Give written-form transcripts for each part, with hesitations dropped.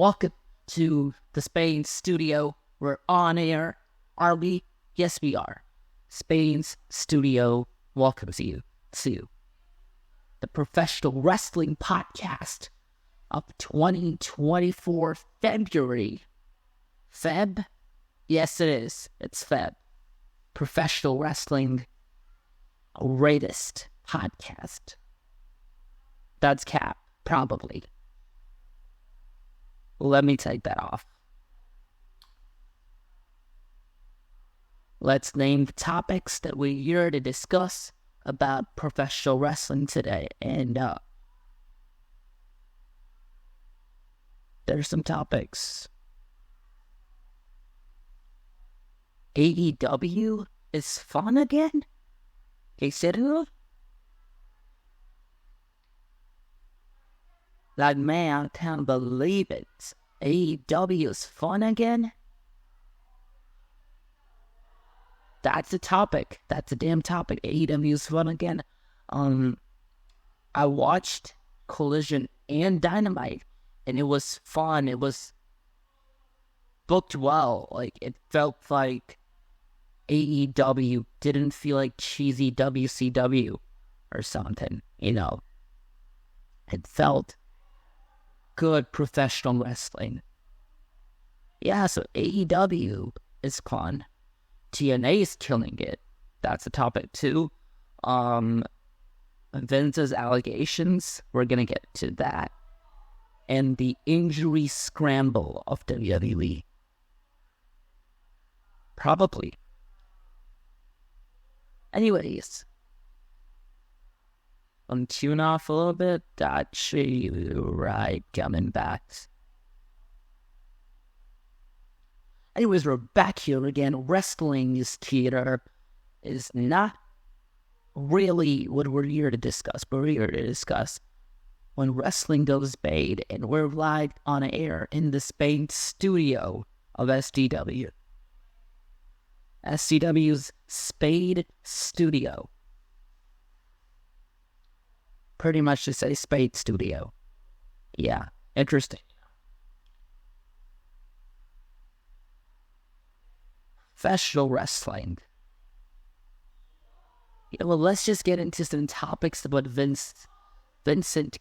Welcome to the Spades studio. We're on air. Are we? Yes, we are. Spades studio welcomes you to the professional wrestling podcast of 2024 February. Feb? Yes, it is. It's Feb. Professional wrestling greatest podcast. That's cap, probably. Let me take that off. Let's name the topics that we're here to discuss about professional wrestling today. And there's some topics. AEW is fun again? He said who? Like, man, I can't believe it. AEW is fun again? That's a topic. That's a damn topic. AEW is fun again. I watched Collision and Dynamite, and it was fun. It was booked well. Like, it felt like AEW didn't feel like cheesy WCW or something, you know. It felt good professional wrestling. Yeah, so AEW is fun. TNA is killing it. That's a topic too. Vince's allegations, we're gonna get to that. And the injury scramble of WWE. Probably. Anyways, tune off a little bit. Got you right, coming back. Anyways, we're back here again. Wrestling is theater is not really what we're here to discuss. We're here to discuss when wrestling goes bad, and we're live on air in the Spades studio of SDW. SCW's Spade Studio. Pretty much to say Spade Studio. Yeah, interesting. Professional wrestling. Yeah, well, let's just get into some topics about Vincent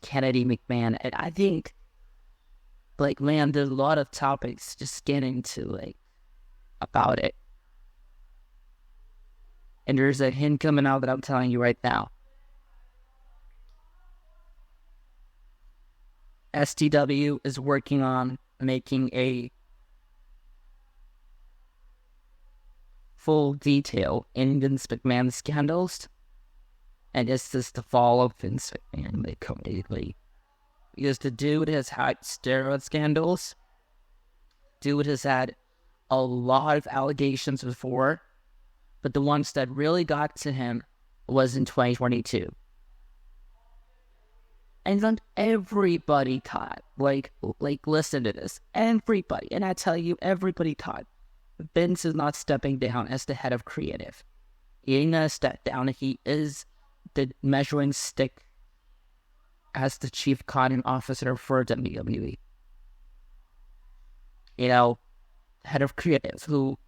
Kennedy McMahon. And I think, like, man, there's a lot of topics just get into, like, about it. And there's a hint coming out that I'm telling you right now. STW is working on making a full detail in Vince McMahon scandals. And this is the fall of Vince McMahon completely. Because the dude has had steroid scandals. Dude has had a lot of allegations before. But the ones that really got to him was in 2022. And then everybody thought, like, listen to this. Everybody, and I tell you, everybody thought Vince is not stepping down as the head of creative. He ain't gonna step down. He is the measuring stick as the chief content officer for WWE. You know, head of creative, who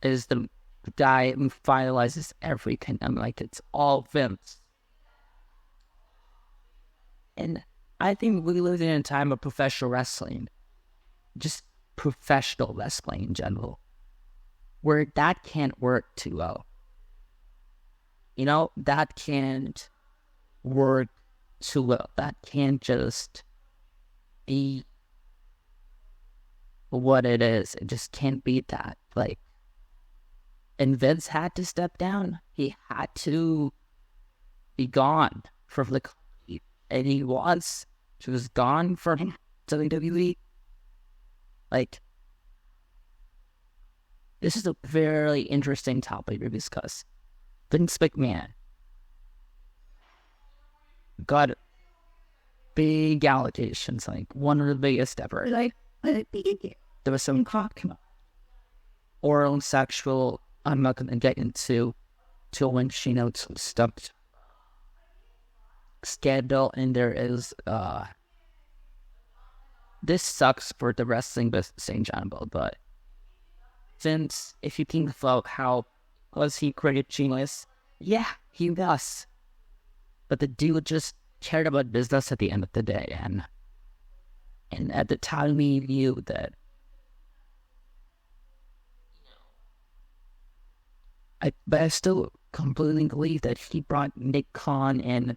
is the guy who finalizes everything. I'm like, it's all Vince. And I think we live in a time of professional wrestling, just professional wrestling in general, where that can't work too well. You know, that can't work too well. That can't just be what it is. It just can't be that. Like, and Vince had to step down. He had to be gone from the company. And he was gone from WWE. Like, this is a very interesting topic to discuss. Vince McMahon got big allegations, like one of the biggest ever. Like, there was some oral sexual. I'm not going to get into when she knows some stuff. Scandal, and there is this sucks for the wrestling business in general, but since if you think about how was he creative genius, yeah, he was. But the dude just cared about business at the end of the day, and at the time we knew that but I still completely believe that he brought Nick Khan in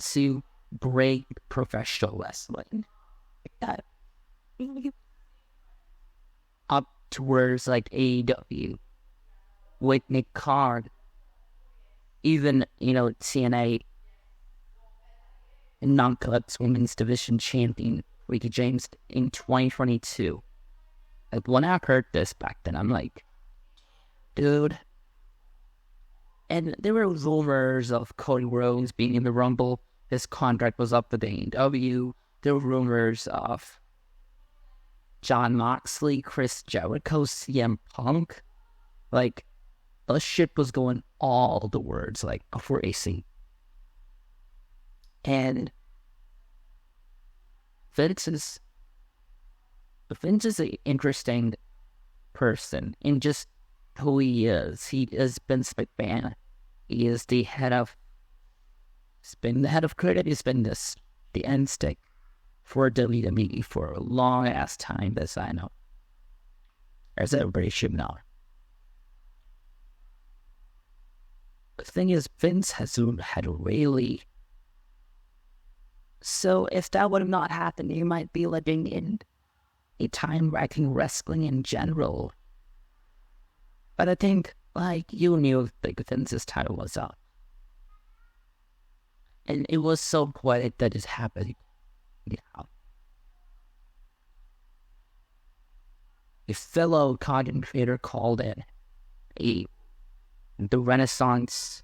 to break professional wrestling. That up towards like AEW with Nick Khan, even TNA and non-cuts women's division champion Ricky James in 2022. Like when I heard this back then, I'm like, dude. And there were rumors of Cody Rhodes being in the Rumble. His contract was up with AEW. There were rumors of Jon Moxley, Chris Jericho, CM Punk. Like, the shit was going all the words, like, crazy. And Vince is an interesting person in just who he is. He is Vince McMahon. He is the head of. He's been the head of credit. He's been the end stick for WWE for a long ass time, as I know, as everybody should know. The thing is, Vince has had really. So if that would have not happened, you might be living in a time wrecking wrestling in general. But I think, like, you knew that Vince's title was up. And it was so poetic that it happened. Yeah. A fellow content creator called it the Renaissance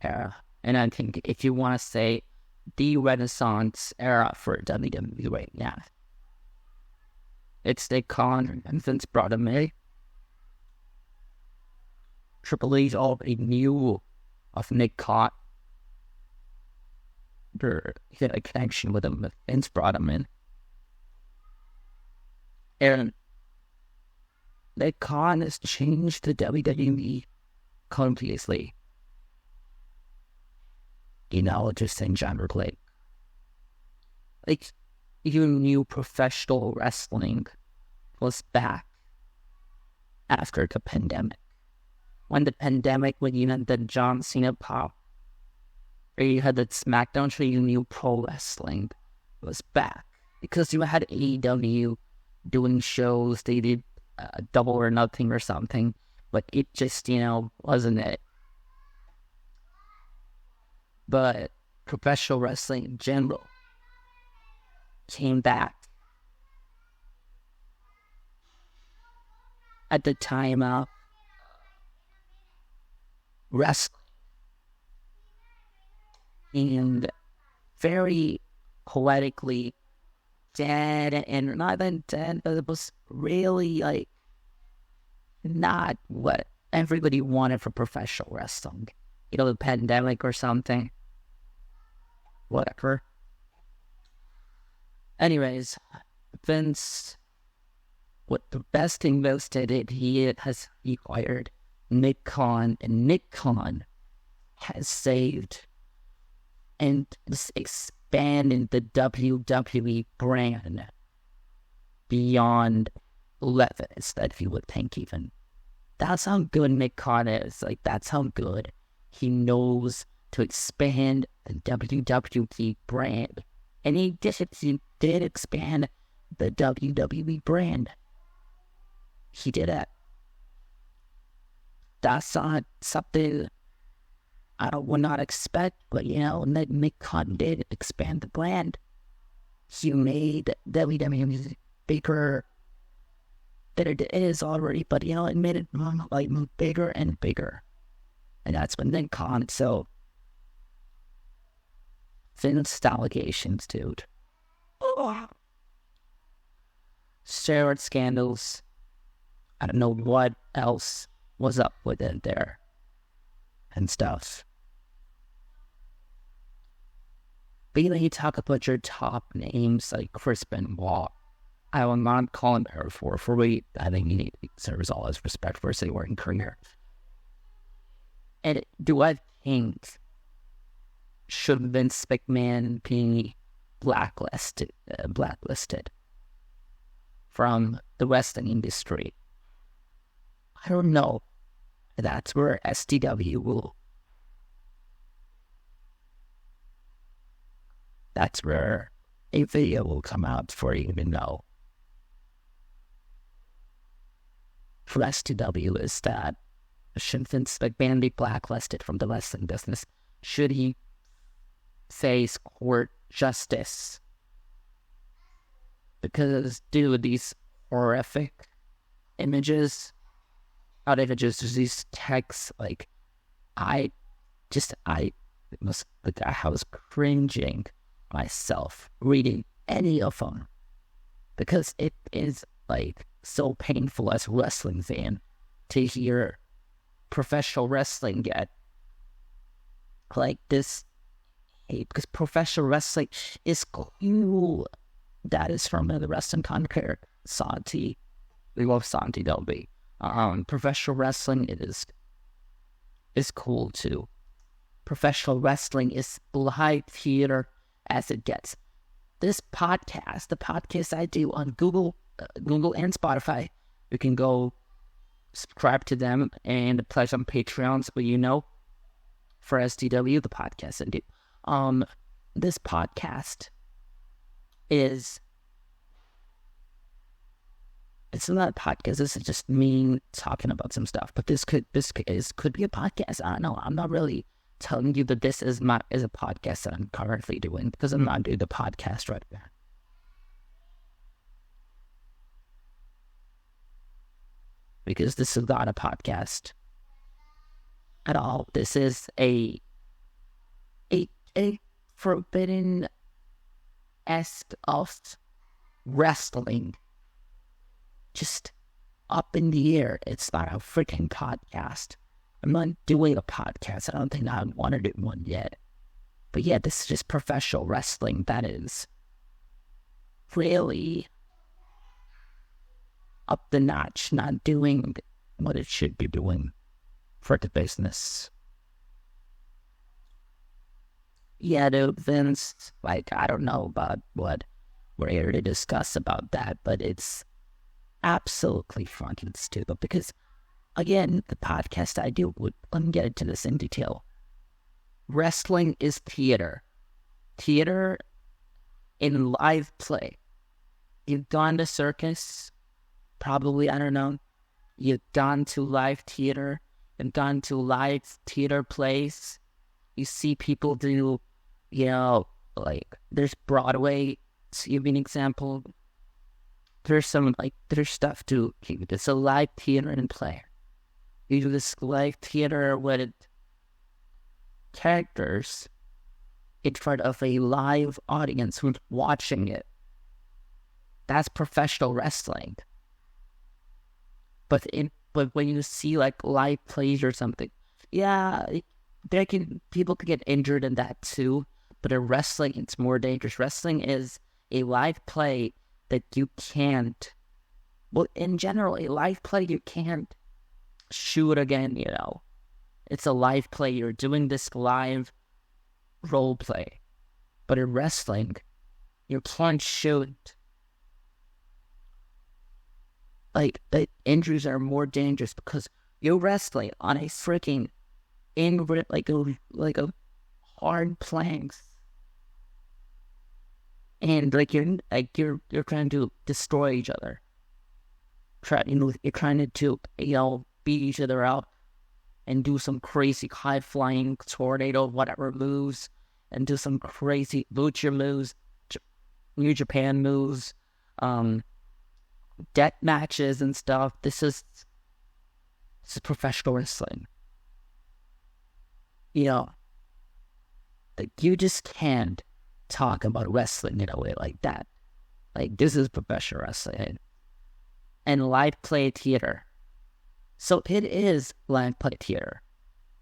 era. And I think if you want to say the Renaissance era for WWE right now, it's Nick Khan and Vince brought him in. Triple H already knew of Nick Khan. He had a connection with him. Vince brought him in. And Nick Khan has changed the WWE completely. Just in general. Like, you knew professional wrestling was back after the pandemic. When the pandemic, when you had the John Cena pop, or you had the SmackDown show, you knew pro wrestling was back. Because you had AEW doing shows, they did Double or Nothing or something, but it just, wasn't it. But professional wrestling in general came back at the time of wrestling. And very poetically dead, and not even dead, but it was really like not what everybody wanted for professional wrestling. The pandemic or something. Whatever. Anyways, Vince, what the best thing Vince did, he has acquired Nick Khan, and Nick Khan has saved and expanded the WWE brand beyond levels that you would think even. That's how good Nick Khan is. Like, that's how good he knows to expand the WWE brand. And he did expand the WWE brand. He did it. That's not something I would not expect, but Nick Khan did expand the brand. He made WWE bigger than it is already, but it made it like bigger and bigger. And that's when Nick Khan, so Vince allegations, dude. Steroid scandals. I don't know what else was up with it there and stuff. But you talk about your top names like Chris Benoit, I will not call him her for me. I think he needs to deserves all his respect for his working career. And do I think should Vince McMahon be blacklisted from the wrestling industry? I don't know. That's where STW will. That's where a video will come out for you to know. For STW is that should Vince McMahon be blacklisted from the wrestling business? Should he face court justice? Because due to these horrific images, not images, just these texts, like, I was cringing myself reading any of them, because it is, like, so painful as a wrestling fan to hear professional wrestling get like this hate, because professional wrestling is cool. That is from the wrestling conqueror Santi. We love Santi Delby. Professional wrestling is cool too. Professional wrestling is live theater as it gets. This podcast, the podcast I do on Google and Spotify, you can go subscribe to them and pledge on Patreons, but for SDW, the podcast I do. This podcast it's not a podcast. This is just me talking about some stuff. But this could be a podcast. I don't know. I'm not really telling you that this is a podcast that I'm currently doing, because I'm not doing the podcast right now. Because this is not a podcast at all. This is a forbidden esque of wrestling. Just up in the air. It's not a freaking podcast. I'm not doing a podcast. I don't think I want to do one yet. But yeah, this is just professional wrestling that is really up the notch, not doing what it should be doing for the business. Yeah, dude, Vince, like, I don't know about what we're here to discuss about that, but it's absolutely fucking stupid, because, again, the podcast I do, let me get into this in detail. Wrestling is theater. Theater in live play. You've gone to circus, probably, I don't know. You've gone to live theater, and gone to live theater plays. You see people do, like, there's Broadway, to give you an example. There's stuff to, it's a live theater and play. You do this live theater with characters in front of a live audience who's watching it. That's professional wrestling. But when you see, like, live plays or something, yeah, people can get injured in that too. But in wrestling, it's more dangerous. Wrestling is a live play that you can't. Well, in general, a live play you can't shoot again. It's a live play. You're doing this live role play. But in wrestling, you can't shoot. Like, the injuries are more dangerous because you're wrestling on a freaking like a hard planks, and you're trying to destroy each other. You're trying to beat each other out and do some crazy high flying tornado whatever moves, and do some crazy lucha moves, New Japan moves, death matches and stuff. This is professional wrestling. Like, you just can't talk about wrestling in a way like that. Like, this is professional wrestling and live play theater. So it is live play theater,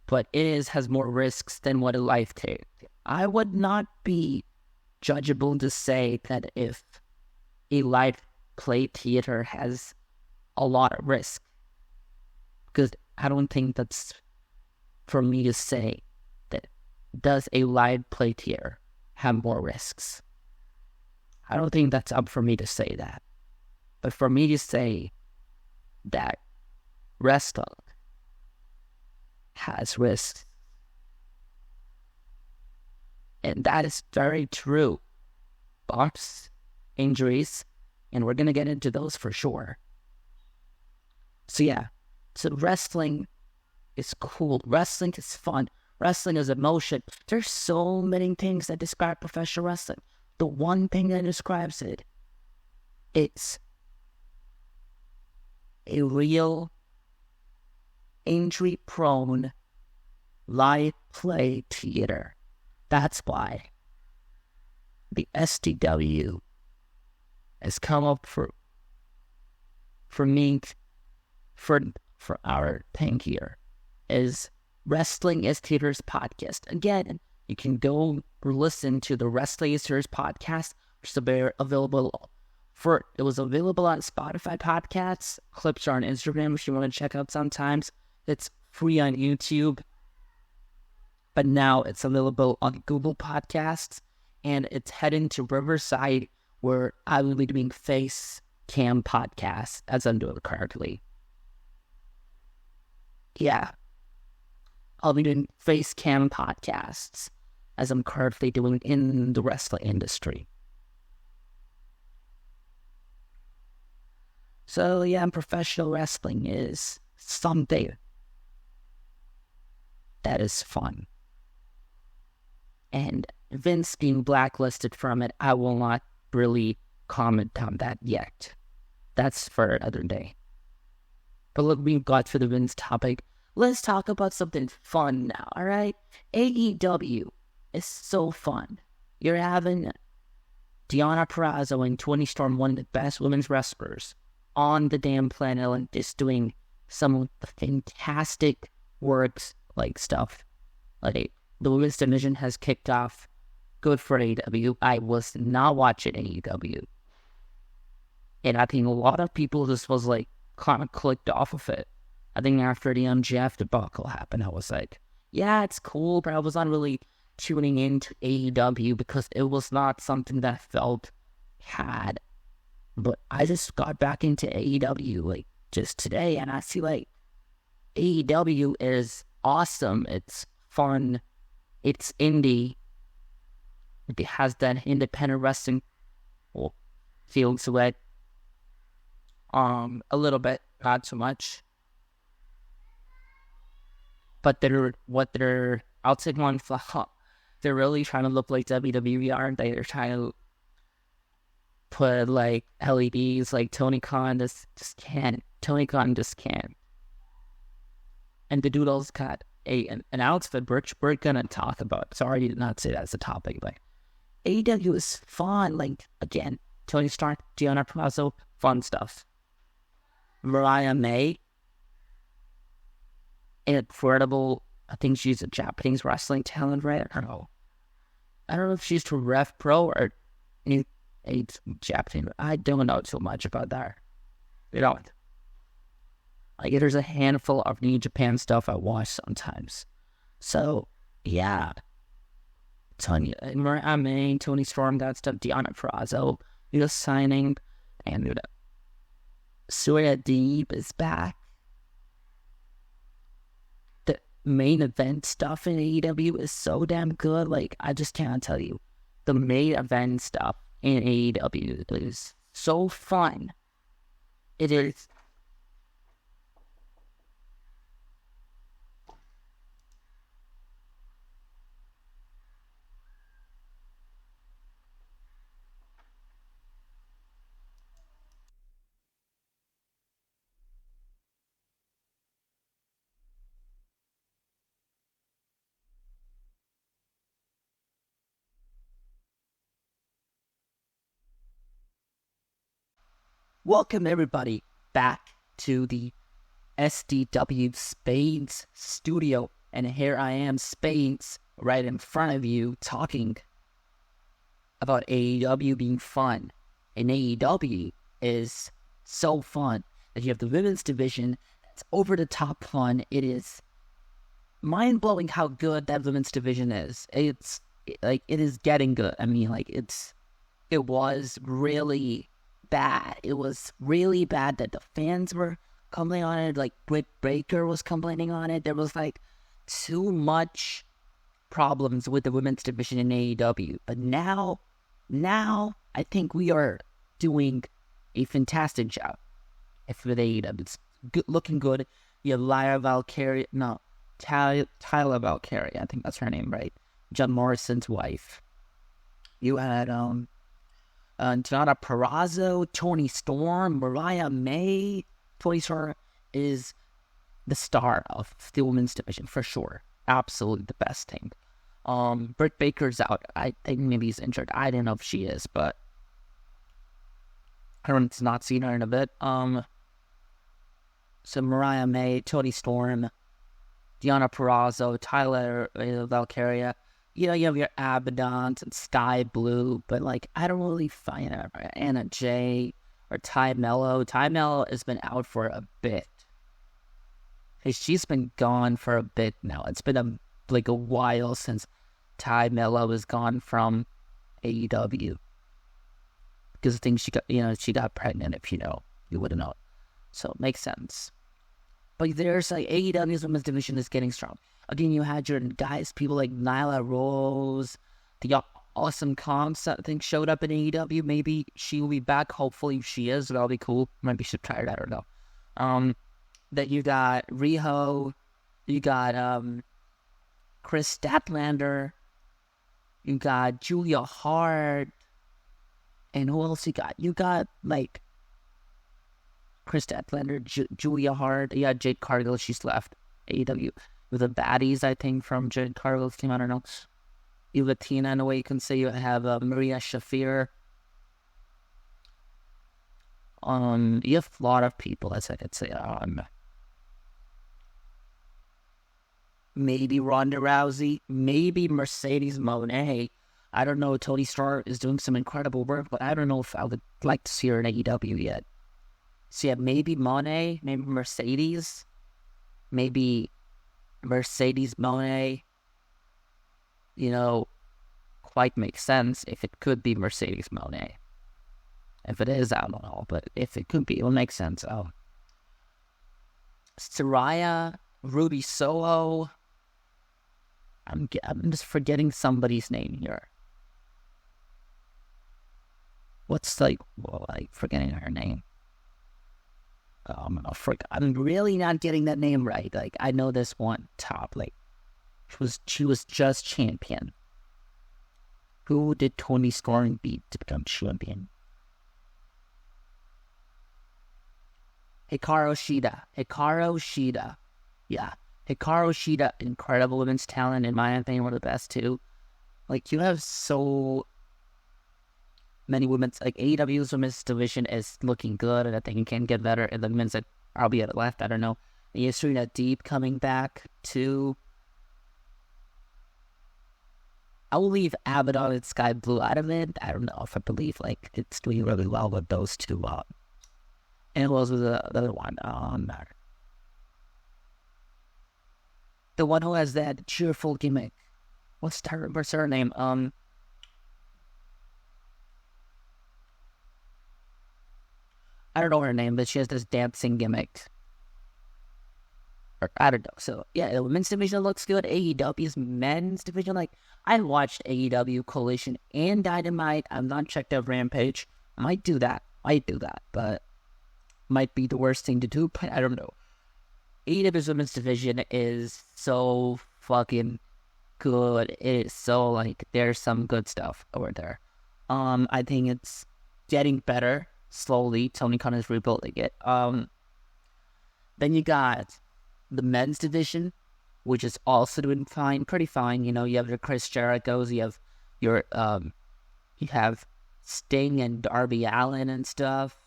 but it has more risks than what a live tape. I would not be judgeable to say that if a live play theater has a lot of risk. Because I don't think that's for me to say that does a live play theater have more risks. I don't think that's up for me to say that. But for me to say that wrestling has risks, and that is very true. Bumps, injuries, and we're going to get into those for sure. So yeah, so wrestling is cool. Wrestling is fun. Wrestling is emotion. There's so many things that describe professional wrestling. The one thing that describes it, it's a real injury-prone live play theater. That's why the SDW has come up for me, for our thing here, is Wrestling is Theater's podcast. Again, you can go listen to the Wrestling is Theater's podcast, which is available it was available on Spotify podcasts. Clips are on Instagram if you want to check out sometimes. It's free on YouTube. But now it's available on Google Podcasts. And it's heading to Riverside, where I will be doing face cam podcasts, as I'm doing currently. Yeah. I'll be doing face cam podcasts, as I'm currently doing in the wrestling industry. So yeah, professional wrestling is something that is fun. And Vince being blacklisted from it, I will not really comment on that yet. That's for another day. But look, we've got to the Vince topic. Let's talk about something fun now, alright? AEW is so fun. You're having Deonna Purrazzo and Toni Storm, one of the best women's wrestlers on the damn planet, and just doing some of the fantastic works, like stuff. Like, the women's division has kicked off. Good for AEW. I was not watching AEW. And I think a lot of people just was like, kind of clicked off of it. I think after the MJF debacle happened, I was like, yeah, it's cool, but I was not really tuning into AEW because it was not something that I felt had. But I just got back into AEW, like, just today, and I see, like, AEW is awesome. It's fun. It's indie. It has that independent wrestling feel to it. A little bit, not so much. But I'll take one flop. They're really trying to look like WWE, aren't they? They're trying to put, like, LEDs, like Tony Khan just can't. Tony Khan just can't. And the Doodles got an outfit we're gonna talk about. Sorry I did not say that as a topic, but AEW is fun. Like, again, Tony Stark, Deonna Purrazzo, fun stuff. Mariah May, incredible. I think she's a Japanese wrestling talent, right? I don't know if she's to Rev Pro or a Japanese. I don't know too much about that. You know, like, there's a handful of New Japan stuff I watch sometimes. So, yeah. Mariah May, Toni Storm, that stuff, Deonna Purrazzo, signing, and Surya Deep is back. The main event stuff in AEW is so damn good. Like, I just can't tell you. The main event stuff in AEW is so fun. It is. Welcome, everybody, back to the SDW Spades studio. And here I am, Spades, right in front of you, talking about AEW being fun. And AEW is so fun. That you have the women's division that's over the top fun. It is mind blowing how good that women's division is. It's like it is getting good. I mean, like it was really bad. It was really bad that the fans were complaining on it. Like Britt Baker was complaining on it. There was like too much problems with the women's division in AEW. But now I think we are doing a fantastic job with AEW. It's good, looking good. You have Tyler Valkyria, I think that's her name, right? John Morrison's wife. You had Deonna Purrazzo, Toni Storm, Mariah May. Toni Storm is the star of the women's division for sure. Absolutely the best thing. Britt Baker's out. I think maybe he's injured. I don't know if she is, but I don't not seen her in a bit. So Mariah May, Toni Storm, Deonna Purrazzo, Tyler Valkyria. You know, you have your Abaddons and Sky Blue, but like I don't really find Anna Jay or Ty Mello. Ty Mello has been out for a bit. Hey, she's been gone for a bit now. It's been a while since Ty Mello is gone from AEW. Because I think she got pregnant, if you wouldn't know. So it makes sense. But there's like AEW's women's division is getting strong. Again, you had your guys, people like Nyla Rose, the Awesome Comps, I think showed up in AEW. Maybe she will be back. Hopefully she is. That'll be cool. Maybe she should try it. I don't know. That you got Riho, you got Chris Statlander, you got Julia Hart, and who else you got? You got like Chris Statlander, Julia Hart, yeah, Jade Cargill, she's left AEW. With the baddies, I think, from Jade Cargill's team, I don't know. You have Tina in a way you can say. You have Maria Shafir. You have a lot of people, as I could say. Maybe Ronda Rousey, maybe Mercedes Moné. I don't know. Toni Storm is doing some incredible work, but I don't know if I would like to see her in AEW yet. So yeah, maybe Moné, maybe Mercedes, maybe Mercedes Moné. Quite makes sense if it could be Mercedes Moné. If it is, I don't know, but if it could be, it will make sense. Saraya, Ruby Soho. I'm just forgetting somebody's name here. Forgetting her name. I'm really not getting that name right. Like, I know this one top. Like, she was just champion. Who did Toni Storm beat to become champion? Hikaru Shida. Yeah. Hikaru Shida, incredible women's talent, in my opinion, one of the best too. Like, you have so many women's, like, AEW's women's division is looking good, and I think it can get better. And the men's that I'll be at the left, I don't know. And you have Serena Deep coming back too. I will leave Abaddon and Sky Blue out of it. I don't know if I believe, like, it's doing really well with those two. And it was with the other one. The one who has that cheerful gimmick. What's her name? I don't know her name, but she has this dancing gimmick. Or, I don't know. So, yeah, the women's division looks good. AEW's men's division, like, I watched AEW, Collision, and Dynamite. I've not checked out Rampage. Might do that, but might be the worst thing to do, but I don't know. AEW's women's division is so fucking good. It is so, like, there's some good stuff over there. I think it's getting better slowly. Tony Khan is rebuilding it. Then you got the men's division, which is also doing fine, pretty fine. You have your Chris Jericho's, you have your you have Sting and Darby Allin and stuff,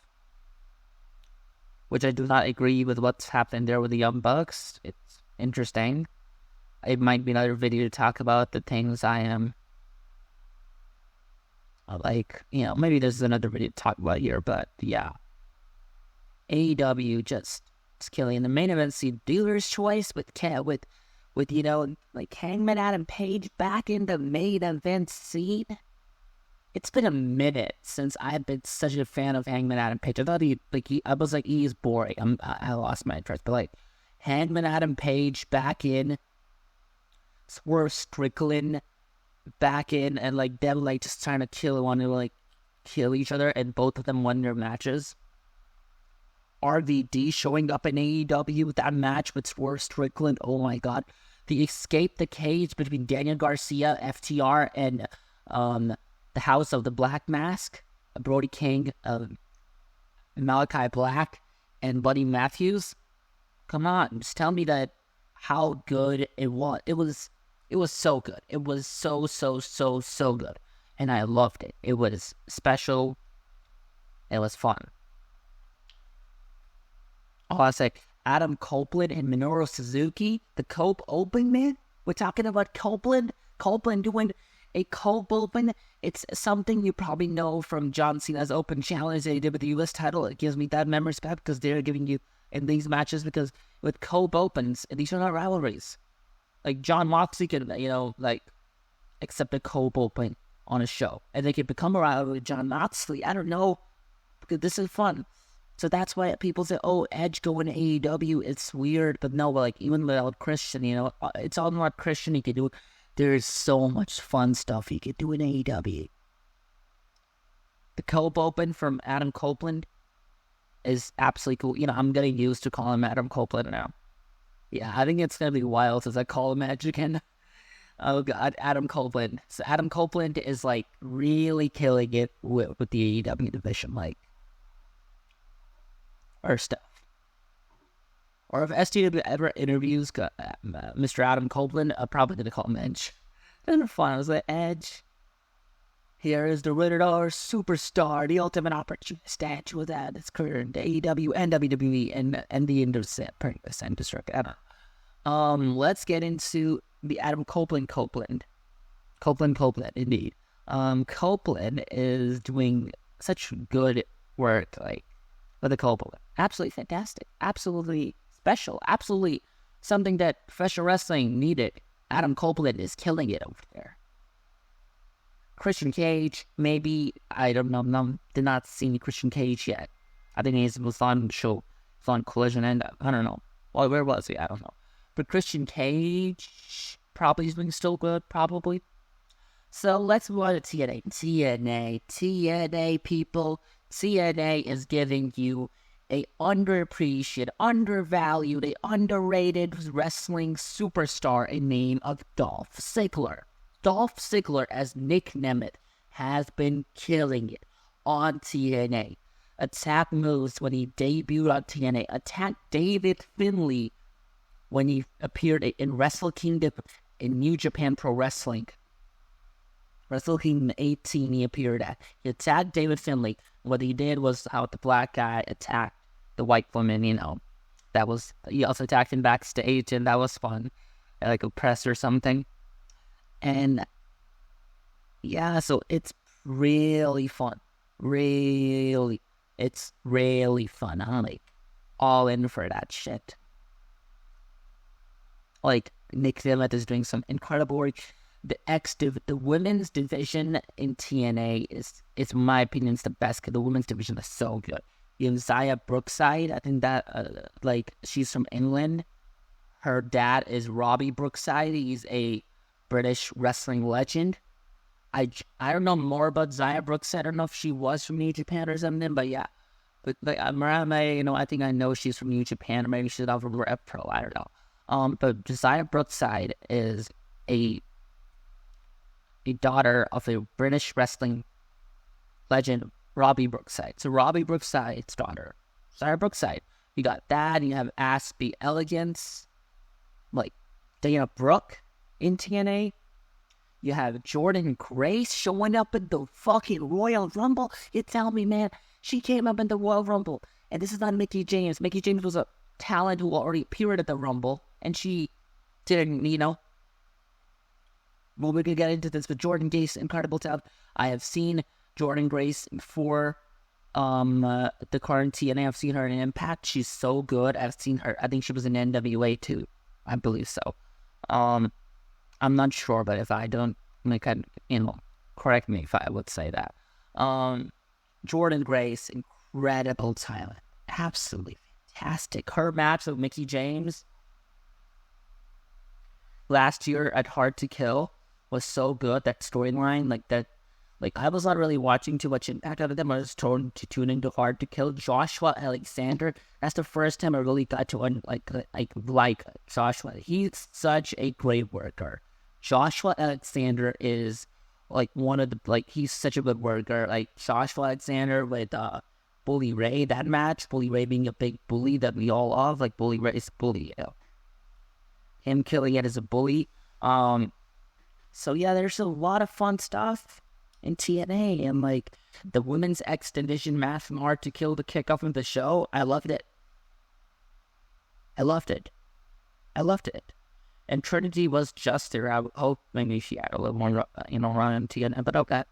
which I do not agree with what's happening there with the Young Bucks. It's interesting. It might be another video to talk about the things I am Like, maybe there's another video to talk about here, but yeah. AEW just killing. The main event, see Dealer's Choice with like Hangman Adam Page back in the main event scene. It's been a minute since I've been such a fan of Hangman Adam Page. I thought I was like, he's boring. I lost my interest. But like, Hangman Adam Page back in, Swerve Strickland back in, and like them like just trying to kill each other, and both of them won their matches. RVD showing up in AEW with that match with Swerve Strickland. Oh my god. The Escape the Cage between Daniel Garcia, FTR, and the House of the Black Mask, Brody King, Malachi Black, and Buddy Matthews. Come on, just tell me that how good it was. It was so good. It was so good. And I loved it. It was special. It was fun. Oh, I was like, Adam Copeland and Minoru Suzuki, the Cope Open, man. We're talking about Copeland doing a Cope Open. It's something you probably know from John Cena's Open Challenge that he did with the U.S. title. It gives me that memory back because they're giving you in these matches, because with Cope Opens, these are not rivalries. Like, John Moxley can, accept a Cope Open on a show, and they can become a rivalry with John Moxley. I don't know, because this is fun. So that's why people say, oh, Edge going to AEW, it's weird. But no, like, even without Christian, it's all about Christian. He can do. There's so much fun stuff he could do in AEW. The Cope Open from Adam Copeland is absolutely cool. I'm getting used to calling him Adam Copeland now. Yeah, I think it's going to be wild as I call him Edge again. Oh, God, Adam Copeland. So Adam Copeland is, like, really killing it with the AEW division, like, or stuff. Or if STW ever interviews Mr. Adam Copeland, I'm probably going to call him Edge. It's fun. I was like, Edge, here is the Rated R superstar, the ultimate opportunist Edge with that. It's career in AEW and WWE and the industry. Let's get into the Adam Copeland, indeed. Copeland is doing such good work, like, with the Copeland. Absolutely fantastic. Absolutely special. Absolutely something that professional wrestling needed. Adam Copeland is killing it over there. Christian Cage, maybe, I don't know, did not see Christian Cage yet. I think he was on the show, was on Collision, and I don't know. Well, where was he? I don't know. But Christian Cage probably is doing still good, probably. So let's move on to TNA. TNA, people. TNA is giving you a underappreciated, undervalued, a underrated wrestling superstar in name of Dolph Ziggler. Dolph Ziggler, as Nick Nemeth, has been killing it on TNA. Attacked Moose when he debuted on TNA. Attacked David Finlay when he appeared in Wrestle Kingdom in New Japan Pro Wrestling. Wrestle Kingdom 18 he appeared at. He attacked David Finlay. What he did was how the black guy attacked the white woman, he also attacked him backstage, and that was fun. Like a press or something. And yeah, so it's really fun. It's really fun. I'm like all in for that shit. Like, Nick Nemeth is doing some incredible work. The women's division in TNA is in my opinion, is the best. The women's division is so good. You have Zaya Brookside. I think that, she's from England. Her dad is Robbie Brookside. He's a British wrestling legend. I don't know more about Zaya Brookside. I don't know if she was from New Japan or something, but yeah. But Marame, I think I know she's from New Japan, or maybe she's out from Rev Pro. I don't know. But Zaya Brookside is a daughter of a British wrestling legend, Robbie Brookside. So Robbie Brookside's daughter, Zaya Brookside. You got that, and you have Aspie Elegance, like Dana Brooke in TNA. You have Jordan Grace showing up in the fucking Royal Rumble. You tell me, man, she came up in the Royal Rumble. And this is not Mickie James. Mickie James was a talent who already appeared at the Rumble, and she didn't, well, we could get into this, but Jordan Grace, incredible talent. I have seen Jordan Grace for the current TNA. I've seen her in Impact. She's so good. I've seen her. I think she was in NWA too. I believe so. I'm not sure, but if I don't, correct me if I would say that. Jordan Grace, incredible talent, absolutely fantastic. Her match with Mickie James last year at Hard to Kill was so good. That storyline, I was not really watching too much Impact out of them. I was trying to tune into Hard to Kill. Joshua Alexander, that's the first time I really got to like Joshua. He's such a great worker. Joshua Alexander is one of the, he's such a good worker. Joshua Alexander with Bully Ray, that match, Bully Ray being a big bully that we all love. Bully Ray is a bully. Him killing it as a bully. So yeah, there's a lot of fun stuff in TNA, and the women's X Division match from Hard to Kill to kick off of the show. I loved it. And Trinity was just there. I would hope maybe she had a little more, run in TNA, but okay.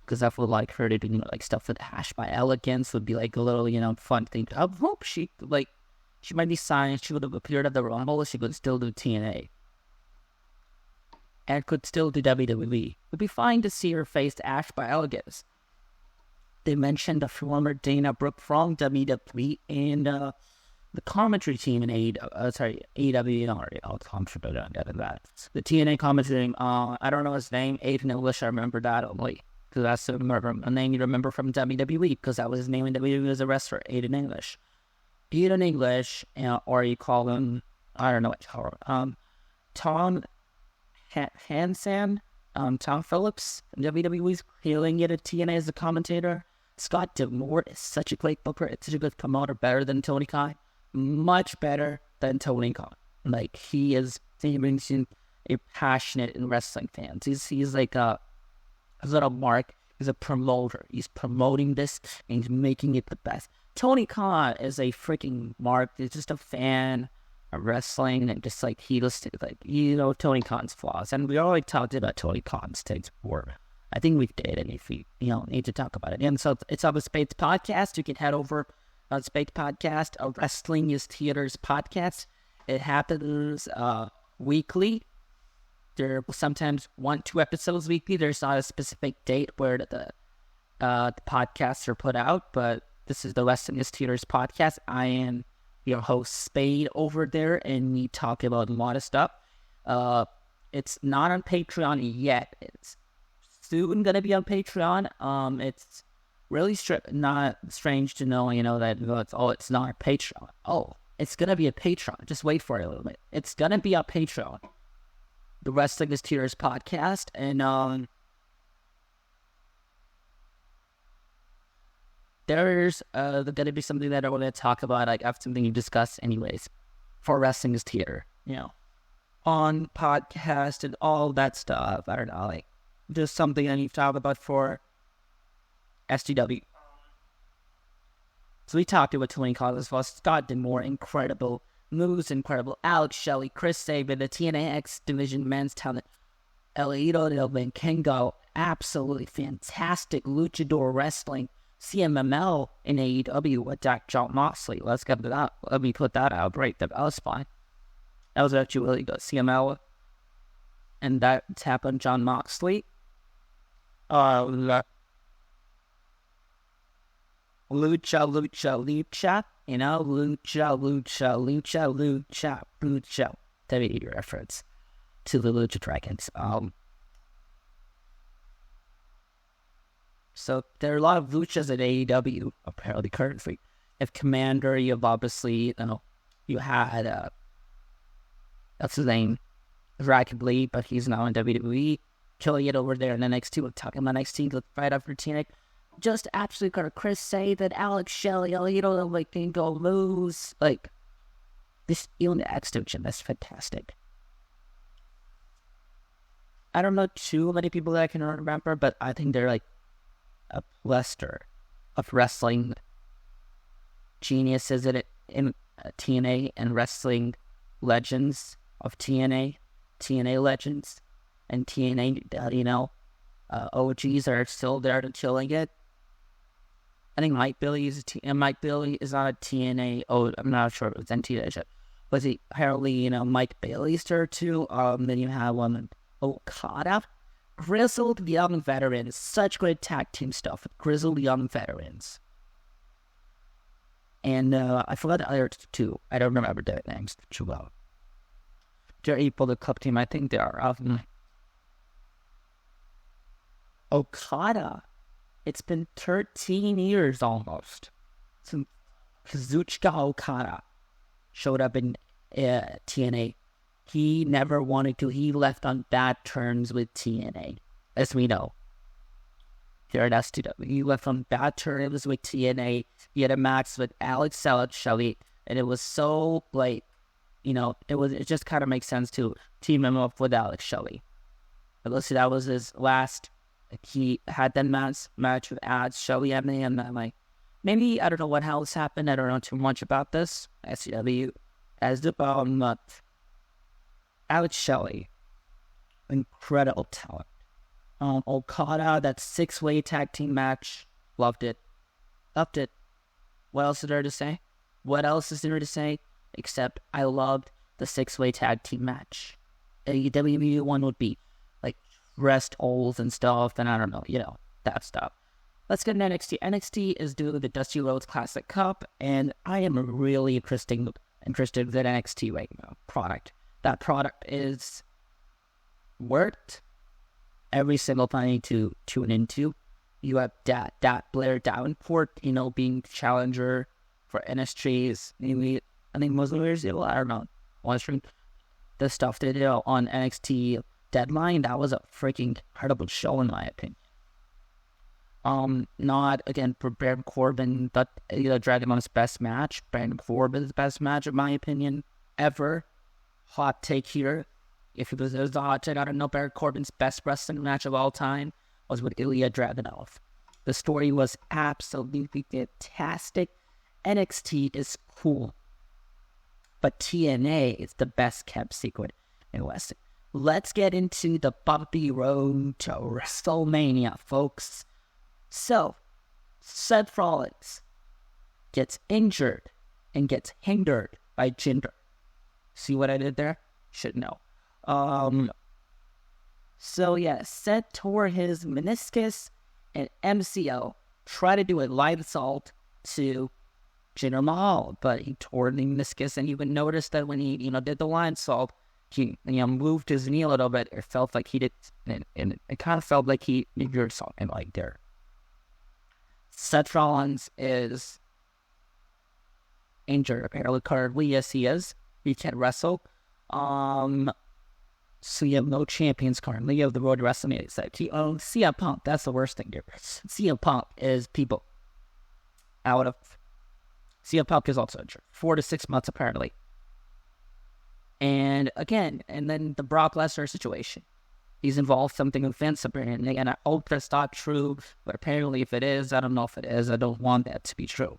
Because I would like her to do, stuff with Hash by Elegance would be a little, fun thing. I hope she might be signed. She would have appeared at the Rumble. She could still do TNA. And could still do WWE. It would be fine to see her face Ash by Elegance. They mentioned the former Dana Brooke from WWE and the commentary team in AEW. I'll contribute on that. The TNA commentary, I don't know his name, Aiden English, I remember that only. Because that's a name you remember from WWE, because that was his name in WWE as a wrestler, Aiden English. Aiden English, or you call him, I don't know what, Tom Hansen, Tom Phillips, WWE's hailing it at TNA as a commentator. Scott D'Amore is such a great booker, it's such a good promoter, better than Tony Khan. Much better than Tony Khan. He brings in a passionate in wrestling fans. He's like a little Mark. He's a promoter. He's promoting this and he's making it the best. Tony Khan is a freaking Mark. He's just a fan of wrestling and just Tony Khan's flaws. And we already talked about Tony Khan's things before. I think we did, and if we need to talk about it. And so it's on the Spades podcast. You can head over on Spades podcast. Wrestling is Theater's podcast. It happens weekly. There are sometimes 1-2 episodes weekly. There's not a specific date where the podcasts are put out, but this is the Wrestling is Theater's podcast. I am your host, Spade, over there, and we talk about a lot of stuff. It's not on Patreon yet. It's soon going to be on Patreon. It's really not strange to know, that it's not a Patreon. Oh, it's going to be a Patreon. Just wait for it a little bit. It's going to be on Patreon. The Wrestling is Theater's podcast, and there's going to be something that I want to talk about. I have something to discuss anyways for Wrestling is Theater, on podcast and all that stuff. I don't know, just something I need to talk about for SGW. So we talked about Tony Khan as well. Scott D'Amore, incredible. Moose, incredible. Alex Shelley, Chris Sabin, the TNA X Division men's talent. Elito Del Kengo, absolutely fantastic luchador wrestling. CMML in AEW with John Moxley. Let's get to that. Let me put that out right there. That was fine. That was actually really good. CML and that tap on John Moxley. Lucha. Lucha. WWE reference to the Lucha Dragons. So there are a lot of luchas at AEW, apparently, currently. You have Commander, you have obviously, you had, that's his name, Racket Lee, but he's now in WWE. Killing it over there in NXT. We're talking about NXT right after TNA. Just absolutely got Chris say that Alex Shelley, can go lose. This even the X Division, that's fantastic. I don't know too many people that I can remember, but I think they're a cluster of wrestling geniuses in TNA and wrestling legends of TNA legends, and TNA, OGs are still there to killing it. I think Mike Bailey is Mike Bailey is on a TNA. Oh, I'm not sure if it's NTA yet. But apparently, Mike Bailey's there too. Then you have Okada. Grizzled young veterans. Such great tag team stuff. Grizzled young veterans. And I forgot the other two. I don't remember their names too well. They're equal to club team. I think they are. Okada. It's been 13 years almost since Kazuchika Okada showed up in TNA. He never wanted to. He left on bad terms with TNA, as we know. Here at STW, he left on bad terms with TNA. He had a match with Alex Shelly, and it was so it just kind of makes sense to team him up with Alex Shelley. But let's see, that was his last. He had that match with Alex Shelley, and then maybe I don't know what else happened. I don't know too much about this. SCW as the Alex Shelley, incredible talent. Okada, that 6-way tag team match, loved it. What else is there to say? Except I loved the 6-way tag team match. A WWE one would be rest holds and stuff, and I don't know, that stuff. Let's get into NXT. NXT is doing the Dusty Rhodes Classic Cup, and I am really interested in the NXT right now product. That product is worth every single time to tune into. You have that Blair Davenport, being challenger for NXT's, I think most of the I don't know, watching the stuff they did on NXT Deadline, that was a freaking incredible show in my opinion. Not again for Baron Corbin, but Dragon Mon's best match. Baron Corbin's best match, in my opinion, ever. Hot take here. If it was a hot take, I don't know. Baron Corbin's best wrestling match of all time was with Ilya Dragunov. The story was absolutely fantastic. NXT is cool, but TNA is the best kept secret in wrestling. Let's get into the bumpy road to WrestleMania, folks. So, Seth Rollins gets injured and gets hindered by Jinder. See what I did there? Should know. So yeah, Seth tore his meniscus and MCL. Tried to do a light assault to Jinder Mahal, but he tore the meniscus, and you would notice that when he, did the line assault, he, moved his knee a little bit. It felt like he did, and it kind of felt like he injured something there. Seth Rollins is injured, apparently, currently. Yes, he is. He can't wrestle. So you have no champions currently. You have the road to WrestleMania. So CM Punk, that's the worst thing here. CM Punk is people out of... CM Punk is also injured. 4 to 6 months, apparently. And then the Brock Lesnar situation. He's involved something with Vince, apparently. And I hope that's not true. But apparently if it is, I don't know if it is. I don't want that to be true.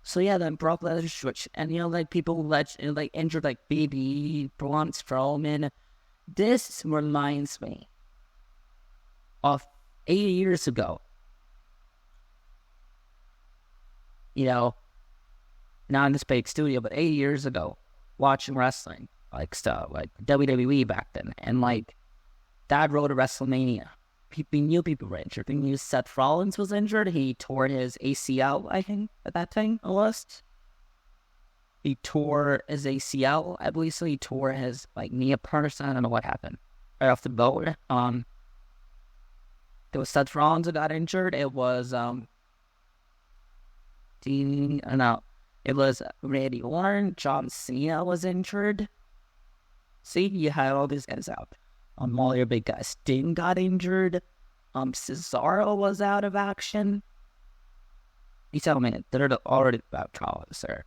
So yeah, then Brock Lesnar switch. And people injured BB, Braun Strowman. This reminds me of 8 years ago. Not in this big studio, but 8 years ago, watching wrestling, stuff, WWE back then, and that road to WrestleMania. People knew people were injured. They knew Seth Rollins was injured. He tore his ACL, I think, at that time, almost. He tore his ACL, I believe so. He tore his, knee apart. I don't know what happened. Right off the boat. There was Seth Rollins who got injured. It was, it was Randy Orton. John Cena was injured. See, you had all these guys out. All your big guys. Sting got injured. Cesaro was out of action. You tell me, they're already about problems there.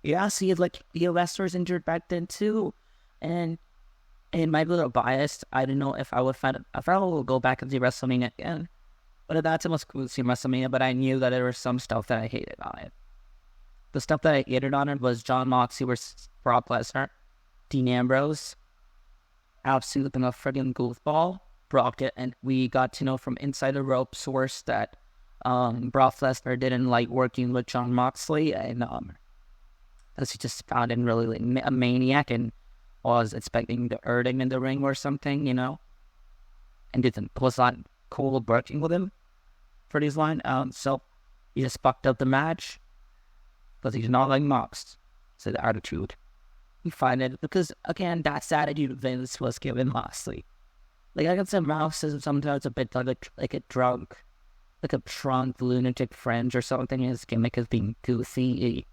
Yeah, see, the wrestlers injured back then too. And my little biased, I don't know if I would go back and see WrestleMania again. But that's almost cool to see WrestleMania, but I knew that there was some stuff that I hated on it. The stuff that I hated on it was Jon Moxley versus Brock Lesnar, Dean Ambrose, absolutely a friggin' goofball. Brock it, and we got to know from inside the rope source that Brock Lesnar didn't like working with Jon Moxley, and as he just found him really like, a maniac and was expecting to hurt him in the ring or something, and was not cool working with him for this line. So he just fucked up the match because he's not like Mox. So the attitude. We find it because again, that's the attitude Vince was given Moxley. Like I can say Mox is sometimes a bit like a drunk lunatic friend or something. His gimmick is being goofy,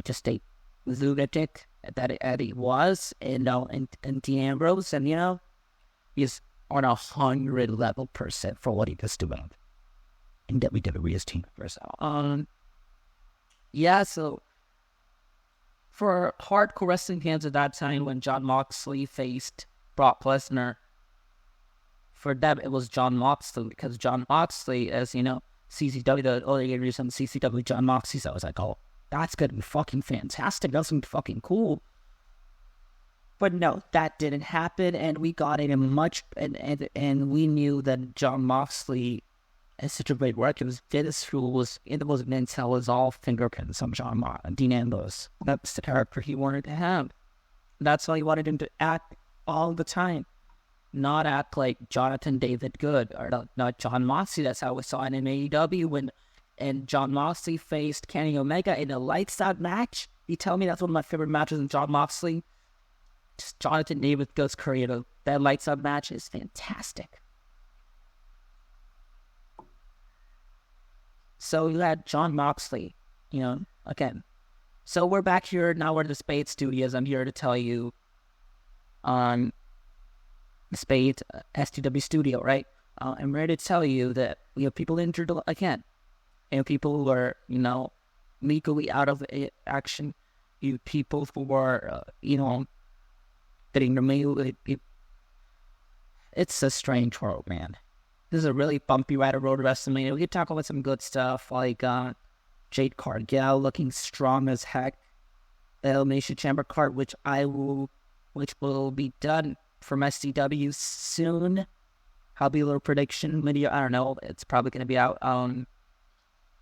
just a lunatic that he was, and Dean Ambrose, and he's on 100% for what he was doing in WWE's team first. Yeah, so for hardcore wrestling fans at that time when Jon Moxley faced Brock Lesnar, for them it was Jon Moxley, because Jon Moxley, as CCW, the only reason CCW Jon Moxley, so I was like, oh, that's gonna be fucking fantastic, that's gonna be fucking cool. But no, that didn't happen, and we got in a much, and we knew that Jon Moxley is such a great worker. It was meant to was all fingerprints on Dean Ambrose. That's the character he wanted to have. That's why he wanted him to act all the time. Not act like Jonathan David Good, or not Jon Moxley. That's how we saw it in AEW and Jon Moxley faced Kenny Omega in a lights out match. You tell me that's one of my favorite matches in Jon Moxley. Just Jonathan David Good's career. That lights out match is fantastic. So you had Jon Moxley, again. So we're back here now. We're at the Spades studios. I'm here to tell you on the Spades STW studio, right? I'm ready to tell you that we have people injured again, and people who are, legally out of action. You people who are, getting removed. It's a strange world, man. This is a really bumpy ride of road to WrestleMania. We could talk about some good stuff like Jade Cargill looking strong as heck. The Elimination Chamber card, which will be done from SCW soon. I'll be a little prediction video. I don't know. It's probably going to be out.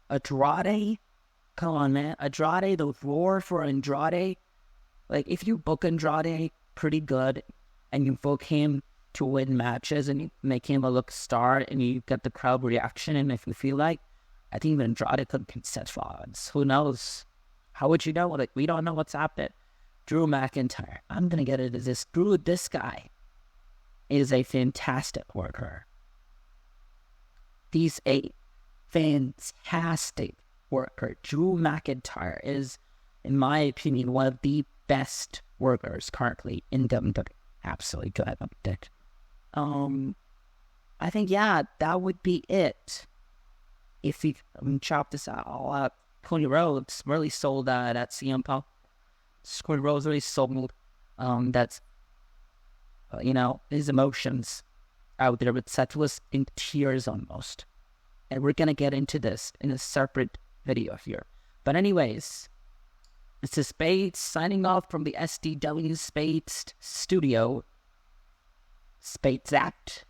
Andrade. Come on, man. Andrade, the roar for Andrade. Like, if you book Andrade pretty good and you book him to win matches and you make him a look star and you get the crowd reaction, and if you feel like, I think even Andrade could contest Rollins. Who knows? How would you know? Like, we don't know what's happening. Drew McIntyre. I'm going to get it as this. This guy is a fantastic worker. He's a fantastic worker. Drew McIntyre is, in my opinion, one of the best workers currently in WWE. Absolutely good. I think, that would be it. If we chop this all up, Cody Rhodes really sold at CM Punk. Cody Rhodes really sold that's, his emotions out there with Seth was in tears almost. And we're going to get into this in a separate video here. But anyways, this is Spades signing off from the SDW Spades studio. Spades Act.